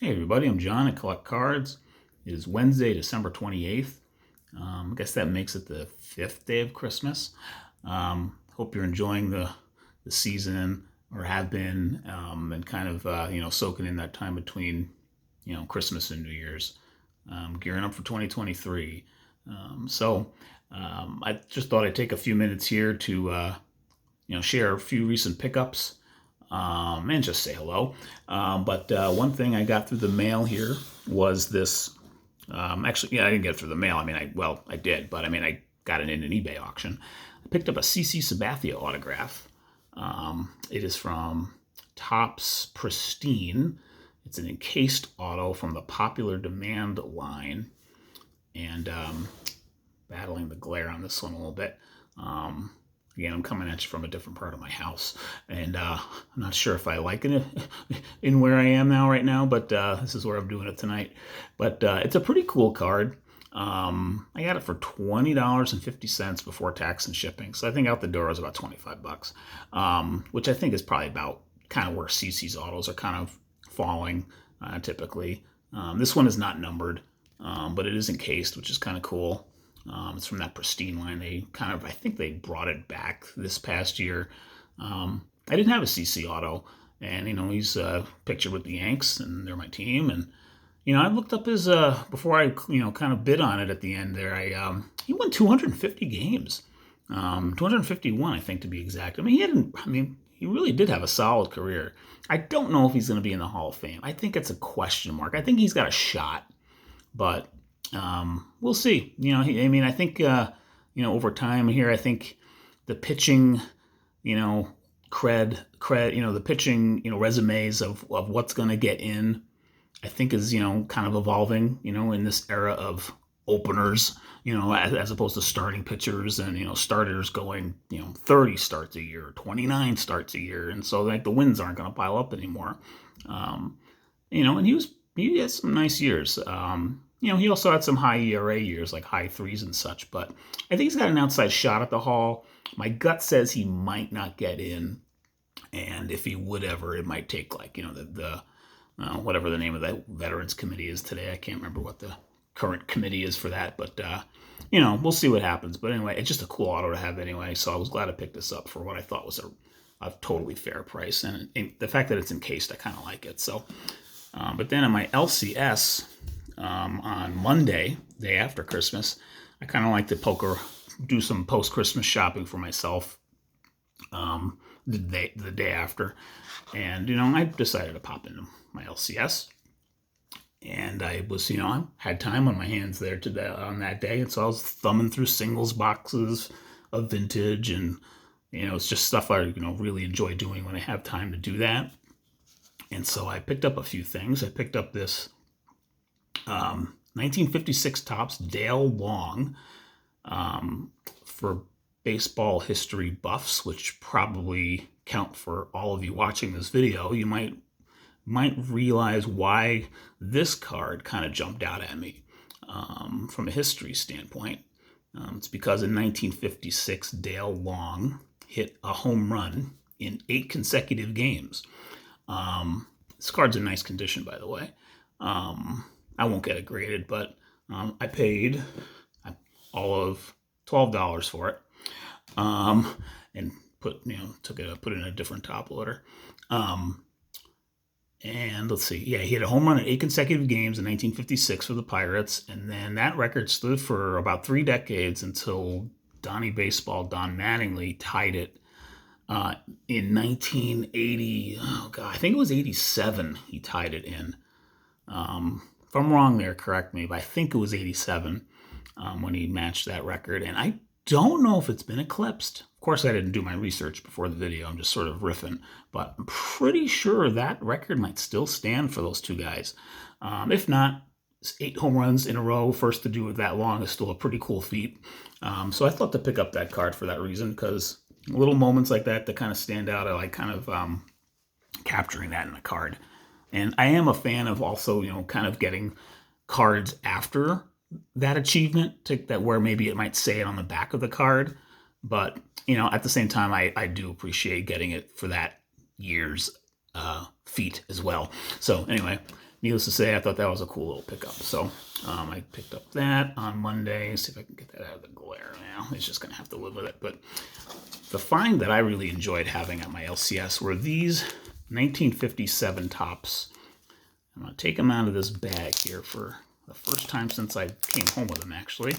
Hey everybody, I'm John at Collect Cards. It is Wednesday, December 28th. I guess that makes it the 5th day of Christmas. Hope you're enjoying the season or have been, and kind of, soaking in that time between, Christmas and New Year's, gearing up for 2023. I just thought I'd take a few minutes here to, share a few recent pickups, and just say hello. But one thing I got through the mail here was this. Actually, yeah, I didn't get it through the mail. I did, but I got it in an eBay auction. I picked up a CC Sabathia autograph. It is from Topps Pristine. It's an encased auto from the Popular Demand line, and battling the glare on this one a little bit. Again, I'm coming at you from a different part of my house, and I'm not sure if I like it in where I am right now, but this is where I'm doing it tonight. But it's a pretty cool card. I got it for $20.50 before tax and shipping, so I think out the door is about $25, which I think is probably about kind of where CC's autos are kind of falling typically. This one is not numbered, but it is encased, which is kind of cool. It's from that Pristine line. I think they brought it back this past year. I didn't have a CC auto, and he's pictured with the Yanks, and they're my team. And I looked up his before I kind of bid on it at the end there. He won 250 games, 251 I think to be exact. He really did have a solid career. I don't know if he's going to be in the Hall of Fame. I think it's a question mark. I think he's got a shot, but we'll see. I think, over time here, I think the pitching, the pitching, resumes of what's going to get in, I think is, kind of evolving, in this era of openers, as opposed to starting pitchers and, starters going, 30 starts a year, 29 starts a year. And so the wins aren't going to pile up anymore. And he had some nice years. He also had some high ERA years, like high threes and such, but I think he's got an outside shot at the Hall. My gut says he might not get in, and if he would ever, it might take whatever the name of that Veterans Committee is today. I can't remember what the current committee is for that, but we'll see what happens. But anyway, it's just a cool auto to have anyway, so I was glad to pick this up for what I thought was a totally fair price, and the fact that it's encased, I kind of like it. So, but then on my LCS. On Monday, day after Christmas, I kind of like to do some post-Christmas shopping for myself the day after. And, I decided to pop into my LCS. And I was, I had time on my hands there on that day. And so I was thumbing through singles boxes of vintage. And, it's just stuff I, really enjoy doing when I have time to do that. And so I picked up a few things. I picked up this 1956 Topps Dale Long, for baseball history buffs, which probably count for all of you watching this video. You might realize why this card kind of jumped out at me from a history standpoint. It's because in 1956, Dale Long hit a home run in 8 consecutive games. This card's in nice condition, by the way. I won't get it graded, but I paid all of $12 for it, and put it in a different top loader. And let's see, yeah, he had a home run in 8 consecutive games in 1956 for the Pirates, and then that record stood for about 3 decades until Donnie Baseball, Don Mattingly, tied it in 1980. Oh God, I think it was 87. He tied it in. If I'm wrong there, correct me, but I think it was 87 when he matched that record. And I don't know if it's been eclipsed. Of course, I didn't do my research before the video. I'm just sort of riffing. But I'm pretty sure that record might still stand for those two guys. If not, 8 home runs in a row, first to do it that long, is still a pretty cool feat. So I thought to pick up that card for that reason, because little moments like that kind of stand out. I like kind of capturing that in a card. And I am a fan of also, kind of getting cards after that achievement that where maybe it might say it on the back of the card. But, at the same time, I do appreciate getting it for that year's feat as well. So anyway, needless to say, I thought that was a cool little pickup. So I picked up that on Monday. See if I can get that out of the glare now. It's just going to have to live with it. But the find that I really enjoyed having at my LCS were these 1957 tops. I'm going to take them out of this bag here for the first time since I came home with them, actually.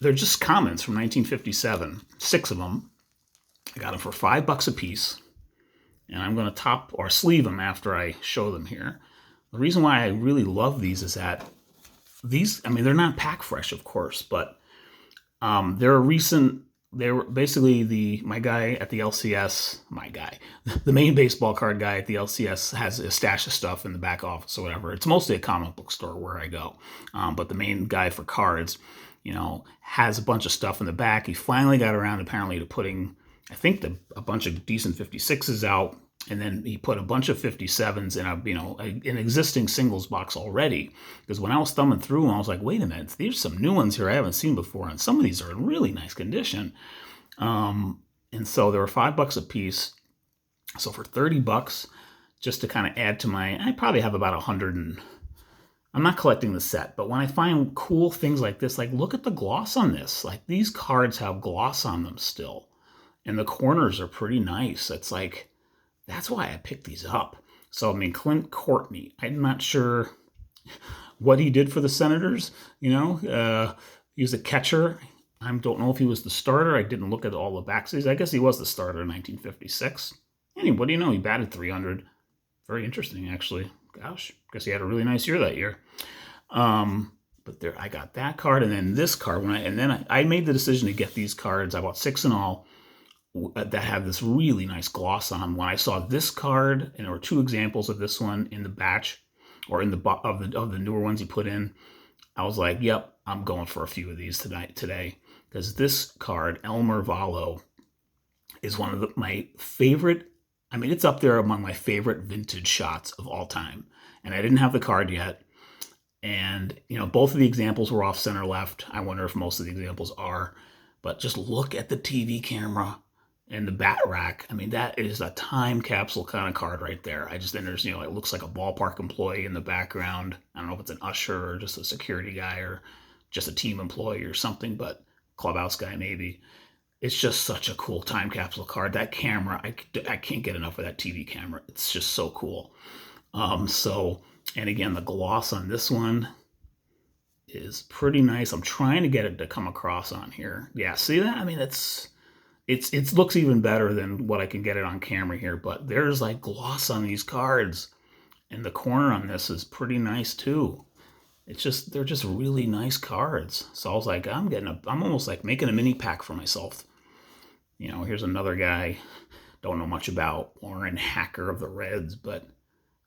They're just commons from 1957. 6 of them. I got them for $5 a piece. And I'm going to top or sleeve them after I show them here. The reason why I really love these is that these, I mean, they're not pack fresh, of course, but they were basically my guy at the LCS, the main baseball card guy at the LCS has a stash of stuff in the back office or whatever. It's mostly a comic book store where I go. But the main guy for cards, has a bunch of stuff in the back. He finally got around apparently to putting, I think, a bunch of decent 56s out. And then he put a bunch of 57s in an existing singles box already. Because when I was thumbing through them, I was like, wait a minute, there's some new ones here I haven't seen before. And some of these are in really nice condition. And so they were $5 a piece. So for $30, just to kind of add to I probably have about 100 I'm not collecting the set, but when I find cool things like this, like look at the gloss on this. Like these cards have gloss on them still. And the corners are pretty nice. It's like, that's why I picked these up. So, I mean, Clint Courtney, I'm not sure what he did for the Senators. He was a catcher. I don't know if he was the starter. I didn't look at all the backsies. I guess he was the starter in 1956. Anyway, what do you know? He batted 300. Very interesting, actually. Gosh, guess he had a really nice year that year. But there, I got that card, and then this card. I made the decision to get these cards. I bought 6 in all that have this really nice gloss on them. When I saw this card, and there were 2 examples of this one in the batch, or in the of the newer ones he put in, I was like, "Yep, I'm going for a few of these today." Because this card, Elmer Valo, is one of my favorite. I mean, it's up there among my favorite vintage shots of all time. And I didn't have the card yet. And, both of the examples were off center left. I wonder if most of the examples are. But just look at the TV camera and the bat rack. I mean, that is a time capsule kind of card right there. Then there's, it looks like a ballpark employee in the background. I don't know if it's an usher or just a security guy or just a team employee or something, but clubhouse guy maybe. It's just such a cool time capsule card. That camera, I can't get enough of that TV camera. It's just so cool. And again, the gloss on this one is pretty nice. I'm trying to get it to come across on here. Yeah, see that? I mean, it looks even better than what I can get it on camera here, but there's like gloss on these cards. And the corner on this is pretty nice too. They're just really nice cards. So I was like, I'm almost like making a mini pack for myself. Here's another guy, don't know much about, Warren Hacker of the Reds, but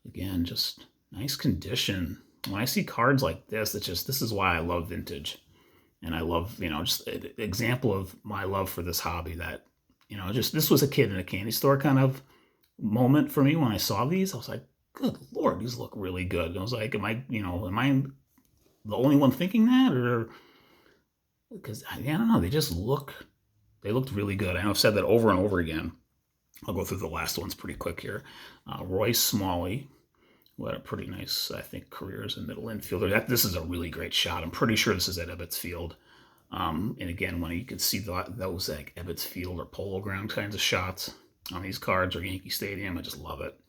again, just nice condition. When I see cards like this, this is why I love vintage. And I love, just an example of my love for this hobby that, this was a kid in a candy store kind of moment for me when I saw these. I was like, good Lord, these look really good. And I was like, am I the only one thinking that? Or, because, I don't know, they looked really good. I know I've said that over and over again. I'll go through the last ones pretty quick here. Roy Smalley, who had a pretty nice, I think, career as a middle infielder. This is a really great shot. I'm pretty sure this is at Ebbets Field. And again, when you can see those like Ebbets Field or Polo Ground kinds of shots on these cards or Yankee Stadium, I just love it.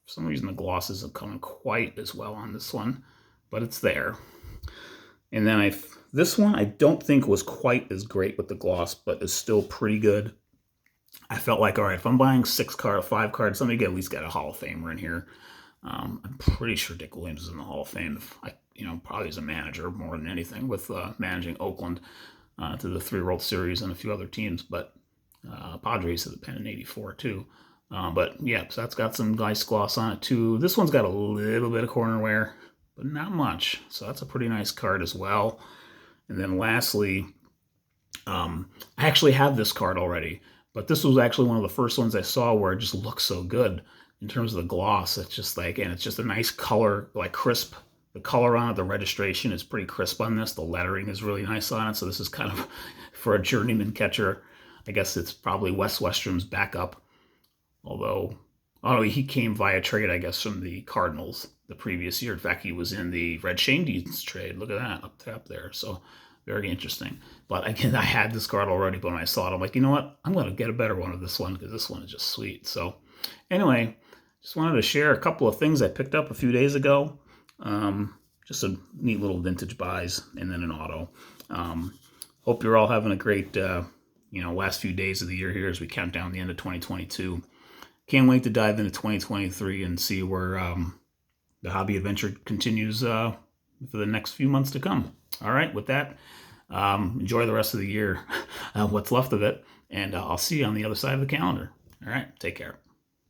For some reason, the gloss isn't coming quite as well on this one, but it's there. And then this one I don't think was quite as great with the gloss, but is still pretty good. I felt like, all right, if I'm buying 5 cards, let me at least get a Hall of Famer in here. I'm pretty sure Dick Williams is in the Hall of Fame. Probably as a manager more than anything, with managing Oakland to the 3 World Series and a few other teams. But Padres to the pen in '84 too. But yeah, so that's got some nice gloss on it too. This one's got a little bit of corner wear, but not much. So that's a pretty nice card as well. And then lastly, I actually have this card already, but this was actually one of the first ones I saw where it just looks so good in terms of the gloss. It's just like, and it's just a nice color, like crisp. The color on it, the registration is pretty crisp on this. The lettering is really nice on it. So this is kind of, for a journeyman catcher, I guess it's probably Wes Westrom's backup. Although Oh, he came via trade, I guess, from the Cardinals the previous year. In fact, he was in the Red Shandy's trade. Look at that, up top there. So very interesting. But again, I had this card already, but when I saw it, I'm like, you know what? I'm going to get a better one of this one because this one is just sweet. So anyway, just wanted to share a couple of things I picked up a few days ago. Just some neat little vintage buys and then an auto. Hope you're all having a great, last few days of the year here as we count down the end of 2022. Can't wait to dive into 2023 and see where the hobby adventure continues for the next few months to come. All right, with that, enjoy the rest of the year, what's left of it, and I'll see you on the other side of the calendar. All right, take care.